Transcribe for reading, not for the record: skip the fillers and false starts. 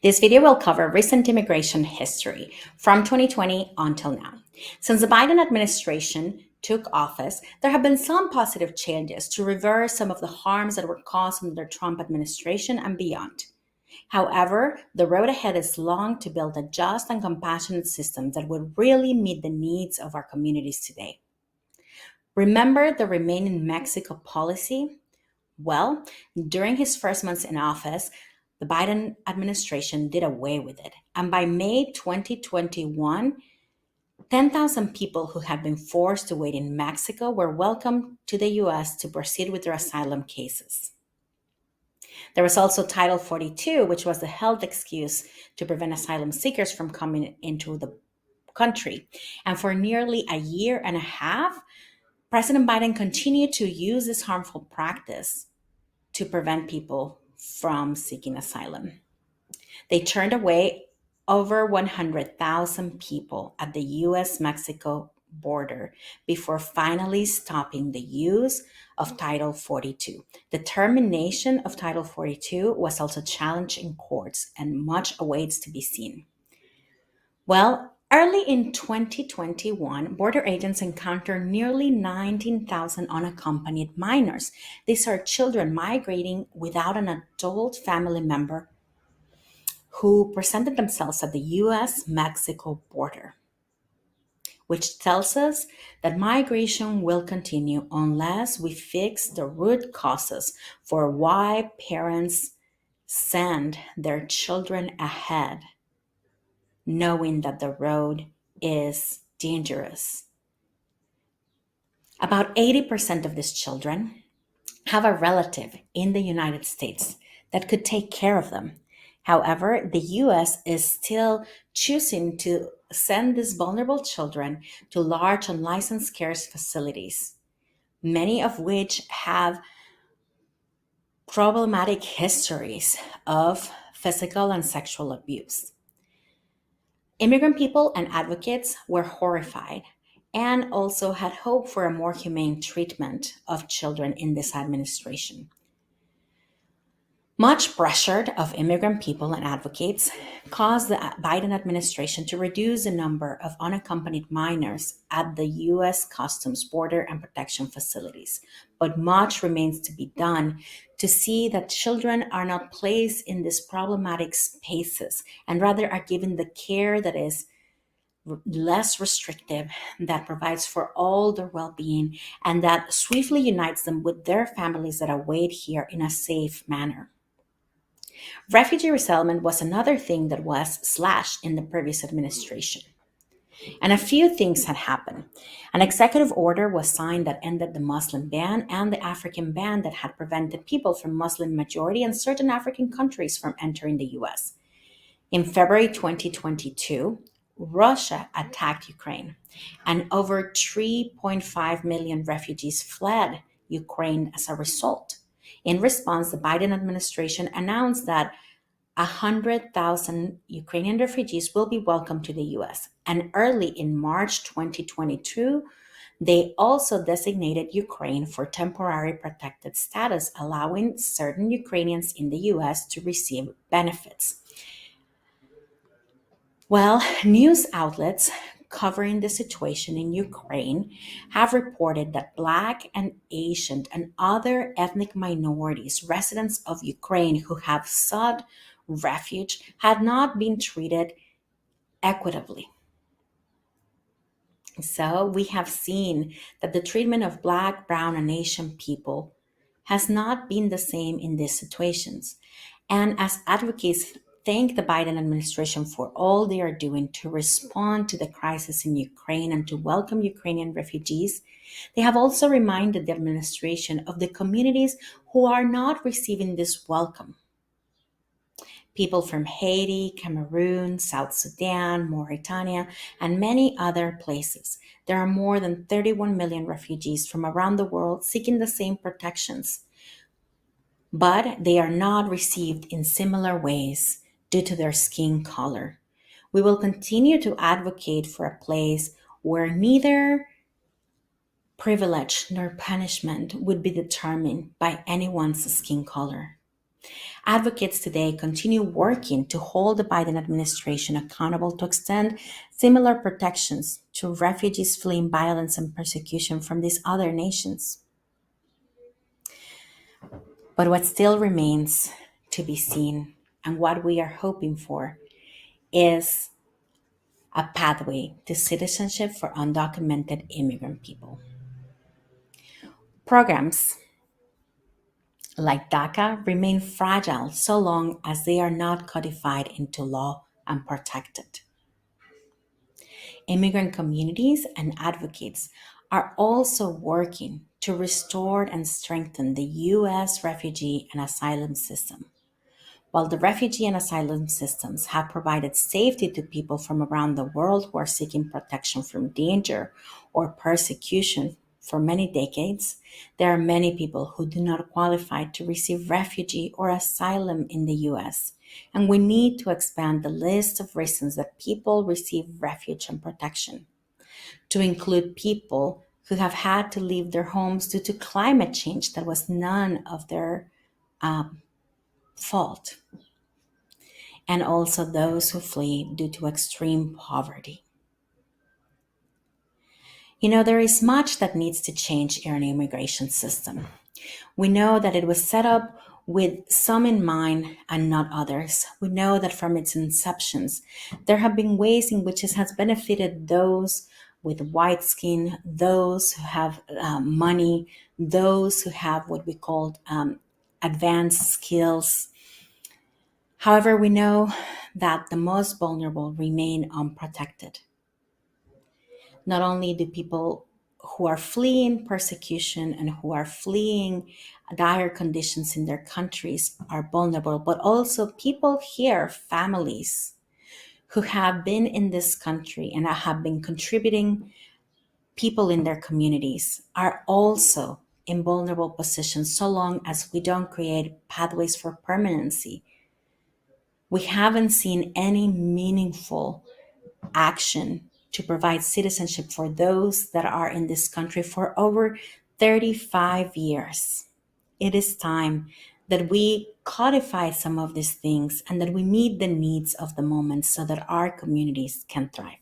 This video will cover recent immigration history from 2020 until now. Since the Biden administration took office, there have been some positive changes to reverse some of the harms that were caused under the Trump administration and beyond. However, the road ahead is long to build a just and compassionate system that would really meet the needs of our communities today. Remember the Remain in Mexico policy? Well, during his first months in office, the Biden administration did away with it. And by May 2021, 10,000 people who had been forced to wait in Mexico were welcomed to the US to proceed with their asylum cases. There was also Title 42, which was the health excuse to prevent asylum seekers from coming into the country. And for nearly a year and a half, President Biden continued to use this harmful practice to prevent people from seeking asylum. They turned away over 100,000 people at the US Mexico border before finally stopping the use of Title 42. The termination of Title 42 was also challenged in courts, and much awaits to be seen. Well, early in 2021, border agents encountered nearly 19,000 unaccompanied minors. These are children migrating without an adult family member who presented themselves at the US Mexico border, which tells us that migration will continue unless we fix the root causes for why parents send their children ahead, knowing that the road is dangerous. About 80% of these children have a relative in the United States that could take care of them. However, the US is still choosing to send these vulnerable children to large unlicensed care facilities, many of which have problematic histories of physical and sexual abuse. Immigrant people and advocates were horrified and also had hope for a more humane treatment of children in this administration. Much pressure of immigrant people and advocates caused the Biden administration to reduce the number of unaccompanied minors at the U.S. Customs Border and Protection facilities. But much remains to be done to see that children are not placed in these problematic spaces and rather are given the care that is less restrictive, that provides for all their well-being, and that swiftly unites them with their families that await here in a safe manner. Refugee resettlement was another thing that was slashed in the previous administration. And a few things had happened. An executive order was signed that ended the Muslim ban and the African ban that had prevented people from Muslim majority and certain African countries from entering the US. In February 2022, Russia attacked Ukraine, and over 3.5 million refugees fled Ukraine as a result. In response, the Biden administration announced that 100,000 Ukrainian refugees will be welcomed to the US. And early in March 2022, they also designated Ukraine for temporary protected status, allowing certain Ukrainians in the US to receive benefits. Well, news outlets covering the situation in Ukraine have reported that Black and Asian and other ethnic minorities, residents of Ukraine who have sought refuge, had not been treated equitably. So we have seen that the treatment of Black, Brown, and Asian people has not been the same in these situations. And as advocates thank the Biden administration for all they are doing to respond to the crisis in Ukraine and to welcome Ukrainian refugees, they have also reminded the administration of the communities who are not receiving this welcome. People from Haiti, Cameroon, South Sudan, Mauritania, and many other places. There are more than 31 million refugees from around the world seeking the same protections, but they are not received in similar ways due to their skin color. We will continue to advocate for a place where neither privilege nor punishment would be determined by anyone's skin color. Advocates today continue working to hold the Biden administration accountable to extend similar protections to refugees fleeing violence and persecution from these other nations. But what still remains to be seen and what we are hoping for is a pathway to citizenship for undocumented immigrant people. Programs like DACA remain fragile so long as they are not codified into law and protected. Immigrant communities and advocates are also working to restore and strengthen the U.S. refugee and asylum system. While the refugee and asylum systems have provided safety to people from around the world who are seeking protection from danger or persecution for many decades, there are many people who do not qualify to receive refugee or asylum in the US. And we need to expand the list of reasons that people receive refuge and protection to include people who have had to leave their homes due to climate change that was none of their fault, and also those who flee due to extreme poverty. There is much that needs to change in our immigration system. We know that it was set up with some in mind and not others. We know that from its inceptions, there have been ways in which it has benefited those with white skin, those who have money, those who have what we call advanced skills. However, we know that the most vulnerable remain unprotected. Not only do people who are fleeing persecution and who are fleeing dire conditions in their countries are vulnerable, but also people here, families who have been in this country and have been contributing people in their communities are also in vulnerable positions so long as we don't create pathways for permanency. We haven't seen any meaningful action to provide citizenship for those that are in this country for over 35 years. It is time that we codify some of these things and that we meet the needs of the moment so that our communities can thrive.